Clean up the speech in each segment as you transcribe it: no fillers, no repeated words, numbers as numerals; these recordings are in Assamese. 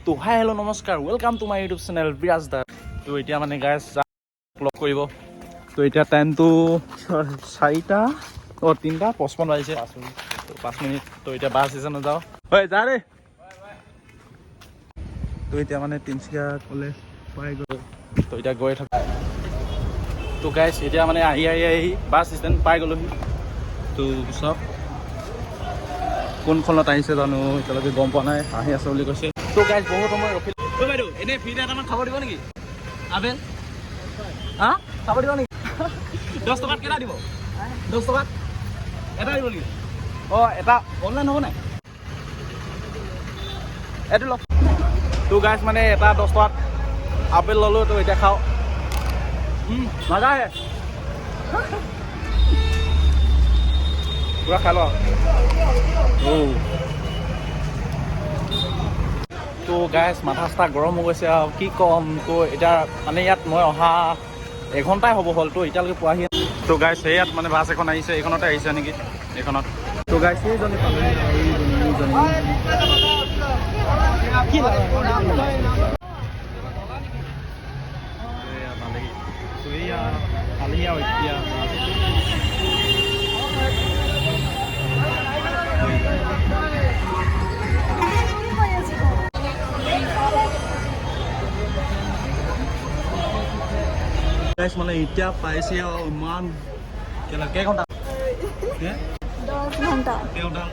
তো হাই হেল্ল' নমস্কাৰ, welcome to my YouTube channel বিৰাজ দা। তো এতিয়া মানে গাইজ লগ কৰিব। তো এতিয়া টাইমটো 3:55 বাজিছে, 5 মিনিট। তো এতিয়া বাছ ষ্টেচনত যাওঁ। হয় যা ৰে। তো এতিয়া মানে তিনিচুকীয়া কলেজ পাই গ'ল। তো এতিয়া গৈ থাকোঁ। তো গাইজ এতিয়া মানে আহি বাছ ষ্টেণ্ড পাই গ'লোহি। তো চব কোনখনত আহিছে জানো এতিয়ালৈকে গম পোৱা নাই, আহি আছে বুলি কৈছে। তো গাইজ বহুত সময় ৰখি। ঐ বাইদেউ, এনেই ফ্ৰীতে এটামান খাব দিব নেকি? আপেল হা খাব দিব নেকি? 10 টকাত কেইটা দিব? 10 টকাত এটা দিব নেকি? অঁ এটা অনলাইন হ'ব নাই? এইটো লওক। তো গাইজ মানে এটা 10 টকাত আপেল ল'লোঁ। তো এতিয়া খাওঁ। মজা আহে পুৰা খাই লওঁ। তো গাইজ মাথা চাথা গৰম হৈ গৈছে আৰু কি ক'ম। তো এতিয়া মানে ইয়াত মই অহা এঘণ্টাই হ'ব হ'ল। তো এতিয়ালৈকে পোৱাহি। তো গাইজ সেয়াত মানে বাছ এখন আহিছে, এইখনতে আহিছে নেকি, এইখনত। তো গাইজ সেইজনী পালেহি, পালেহি আৰু এতিয়া মানে এতিয়া পাইছে আৰু ইমান কেইঘণ্টা? 10 ঘন্টা। কেইঘণ্টা?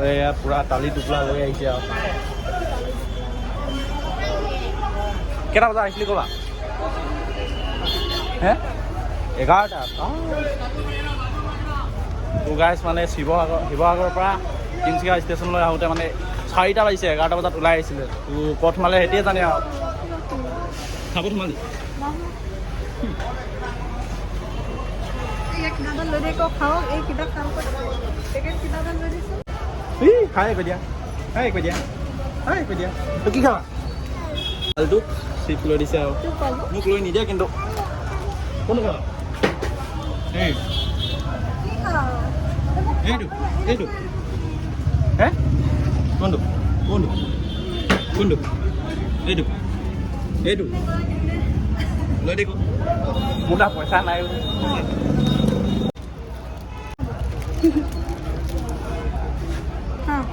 এয়া পুৰা তালি টোপোলা লৈ আহিছে আৰু। কেইটা বজাত আহিছিলি ক'বা? হে 11টা। তো গাইজ মানে শিৱসাগৰৰ পৰা তিনিচুকীয়া ষ্টেচনলৈ আহোঁতে মানে 4টা বাজিছে। 11টা বজাত ওলাই আহিছিলে। তো ক'ত সোমালে সেইটোৱে জানে আৰু। খাব সোমালি? খাই কৈ দিয়া, কৈ দিয়া। তো কি খাবা? আলুটো চিপ লৈ দিছে আৰু মোক লৈ নিদিয়ে কিন্তু। কোনটো খাবা? এইটো হে কোনটো এইটো লৈ দেখো। মোৰ তাত পইচা নাই।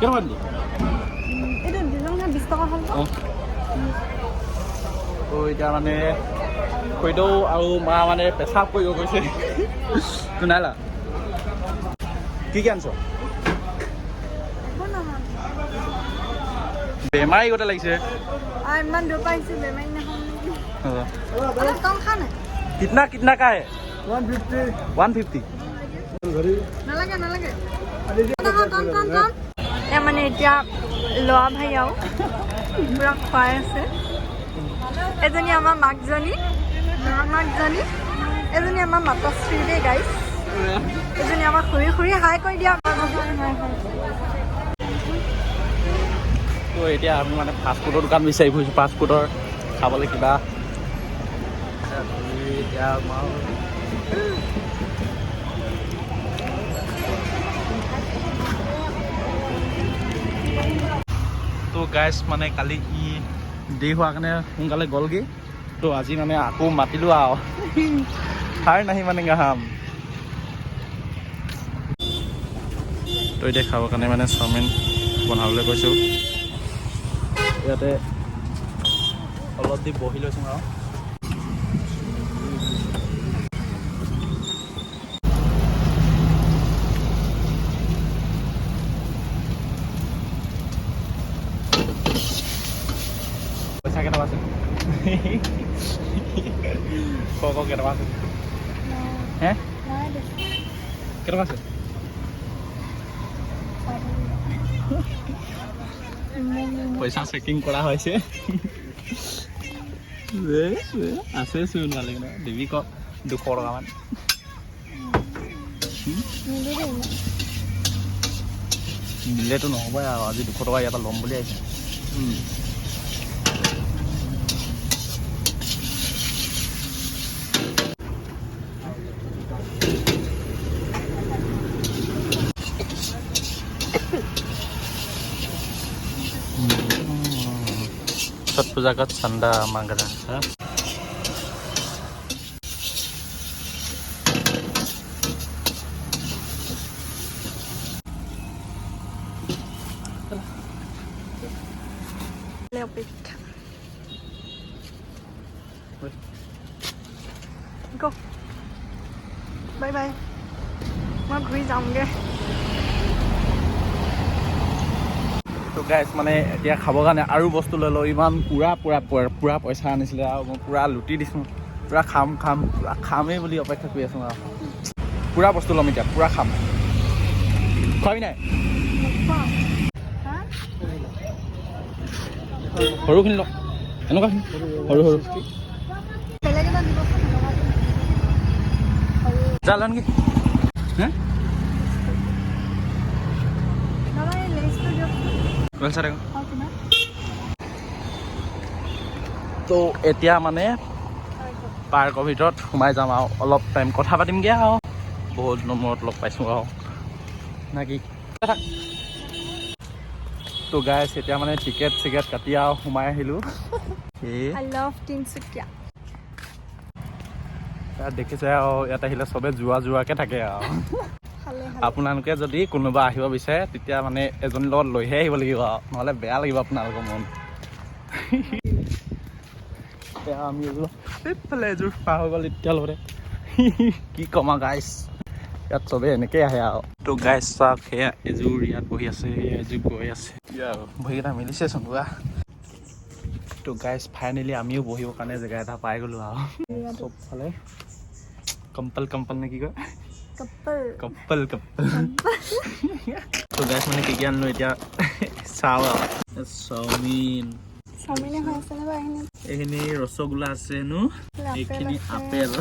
কেইটকা দিলি? এইটো 20 টকা হ'ল। তো এতিয়া মানে খুৰীদেউ আৰু মা মানে পেচাব কৰিব গৈছে। তো নাইলা কি আনিছ? বেমাৰী গোটেই লাগিছে। ইমান দূৰ পাইছো বেমাৰী নহয়। কিতনা কা হে? 150। নালাগে। মানে এতিয়া ল'ৰা ভাই আৰু পুৰা খুৱাই আছে। এজনী আমাৰ মাকজনী, এজনী আমাৰ মাতাশ্ৰী দেই গাইজ। এজনী আমাৰ খুৰী হাই কৰি দিয়া। তো এতিয়া আমি মানে ফাষ্টফুডৰ দোকান বিচাৰি ফুৰিছোঁ, ফাষ্টফুডৰ খাবলৈ কিবা। এতিয়া তো গাইজ মানে কালি দেৰি হোৱাৰ কাৰণে সোনকালে গ'লগৈ। তো আজি মানে আকৌ মাতিলোঁ আৰু খাৰ নাহি মানে গাহাম। তো এতিয়া খাবৰ কাৰণে মানে চাওমিন বনাবলৈ কৈছোঁ। ইয়াতে অলপ দি বহি লৈছোঁ আৰু পইচা কেইটকা আছে? কেইটকা আছে? হে কেইটকা আছে? পইচা চেকিং কৰা হৈছে। আছে চোন ভালে দিবি ক 200 টকামান। দিলেতো নহ'বই আৰু আজি 200 টকা ইয়াৰ পৰা ল'ম বুলি আহিছে। छठ पूजा का चंदा मांग रहा है। অপেক্ষা গো বাই বাই মই ঘূৰি যাওঁগে। তো গাইছ মানে এতিয়া খাবৰ কাৰণে আৰু বস্তু লৈ লওঁ। ইমান পুৰা পইচা আনিছিলে আৰু মই পুৰা লুটি দিছোঁ। পুৰা খামেই বুলি অপেক্ষা কৰি আছোঁ আৰু পুৰা বস্তু ল'ম এতিয়া, পুৰা খাম। খোৱাবি নাই? সৰুখিনি লওক, এনেকুৱাখিনি সৰু যা ল নেকি? হে তো এতিয়া মানে পাৰ্কৰ ভিতৰত সোমাই যাম আৰু অলপ টাইম কথা পাতিমগৈ আৰু বহুত নম্বৰত লগ পাইছোঁ আৰু নে কি? তো গাইছ এতিয়া মানে টিকেট কাটি আৰু সোমাই আহিলোঁ। ইয়াত দেখিছে আৰু ইয়াত আহিলে চবে যোৱাকৈ থাকে আৰু আপোনালোকে যদি কোনোবা আহিব বিচাৰে তেতিয়া মানে এজনীৰ লগত লৈহে আহিব লাগিব আৰু নহ'লে বেয়া লাগিব আপোনালোকৰ মন। আমি এইফালে এযোৰ পাৰ হৈ গ'ল এতিয়া লগতে কি কমা গাইছ, ইয়াত চবেই এনেকৈ আহে আৰু। তো গাইছ চাওক সেয়া এযোৰ ইয়াত বহি আছে, এযোৰ গৈ আছে, বহীকেইটা মিলিছে চোন পুৰা। তো গাইছ ফাইনেলি আমিও বহিবৰ কাৰণে জেগা এটা পাই গ'লোঁ আৰু চবফালে কম্পল নে কি কয় কপ্পল। তো গাইছ মানে কি আনিলো এতিয়া চাওঁ আৰু চাওমিন, এইখিনি ৰসগোল্লা আছে নো, এইখিনি আপেল।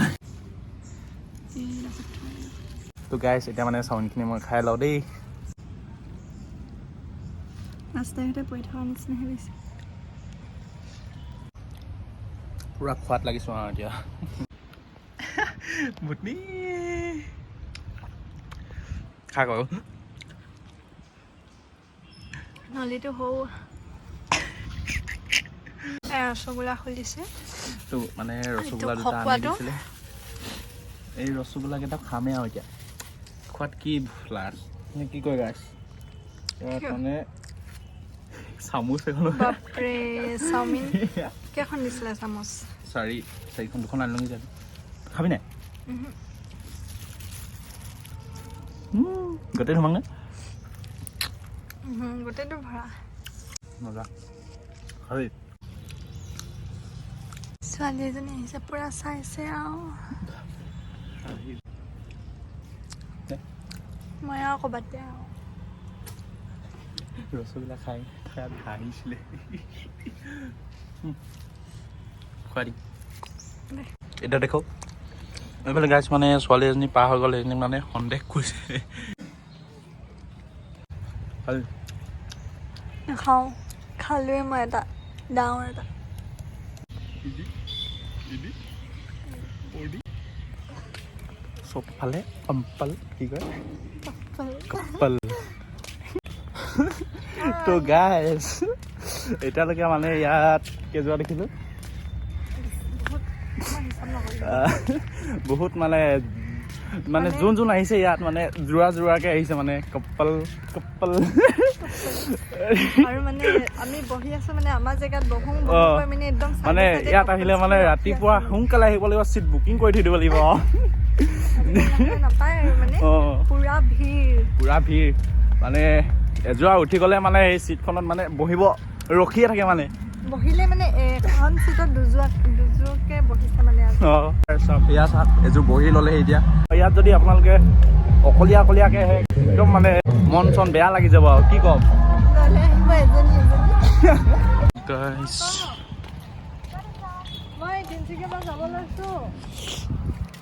তো গাইছ এতিয়া মানে চাওমিনখিনি মই খাই লওঁ দেই। পুৰা খোৱাত লাগিছোঁ আৰু এতিয়া বুটনি খাক আৰু নলীটো হৌ ৰসগোল্লা খুলিছে। তো মানে ৰসগোল্লা দুটা আনি দিছিলে, এই ৰসগোল্লাকেইটা খামেই আৰু এতিয়া খোৱাত কি লাজ নে কি কয় গাইছ। ইয়াত মানে চামুচ এখন বাপৰে চাওমিন কেইখন দিছিলে? চামুচ চাৰিখন, দুখন আনিলোঁ নেকি? খাবি নাই? গোটেই ধুমাংনে? গোটেইটো ভৰা মজা। খাবি? ছোৱালী এজনী আহিছে, পুৰা চাইছে আৰু মই আৰু ক'বাতে আৰু ৰসগোল্লা খাই হাঁহিছিলে। খুৱাই দিম এতিয়া দেখো। এইফালে গাইছ মানে ছোৱালী এজনী পাৰ হৈ গ'ল, এজনী মানে সন্দেহ কৰিছে। নাখাওঁ, খালোৱে মই এটা ডাঙৰ এটা। চবফালে কম্পল কি কয় কপ্পল। তো গাইছ এতিয়ালৈকে মানে ইয়াত কেইযোৰা দেখিলোঁ, বহুত মানে যোন আহিছে ইয়াত মানে যোৰাকে আহিছে মানে কপ্পল। আৰু মানে আমি বহি আছো মানে আমাৰ জেগাত বহো মানে একদম মানে ইয়াত আহিলে মানে ৰাতিপুৱা সোনকালে আহিব লাগিব, চিট বুকিং কৰি থৈ দিব লাগিব। নাপায় আৰু মানে পুৰা ভিৰ মানে এযোৰা উঠি গ'লে মানে এই চিটখনত মানে বহিব ৰখিয়ে থাকে, মানে বহিলে মানে এখন চিটত দুযোৰকে বহিছে মানে। ইয়াত এযোৰ বহি ল'লেহে এতিয়া। ইয়াত যদি আপোনালোকে অকলীয়াকে আহে একদম মানে মন চন বেয়া লাগি যাব আৰু কি ক'ম।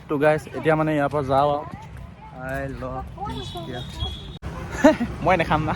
তো গাইছ এতিয়া মানে ইয়াৰ পৰা যাওঁ আৰু মই নাখাম না।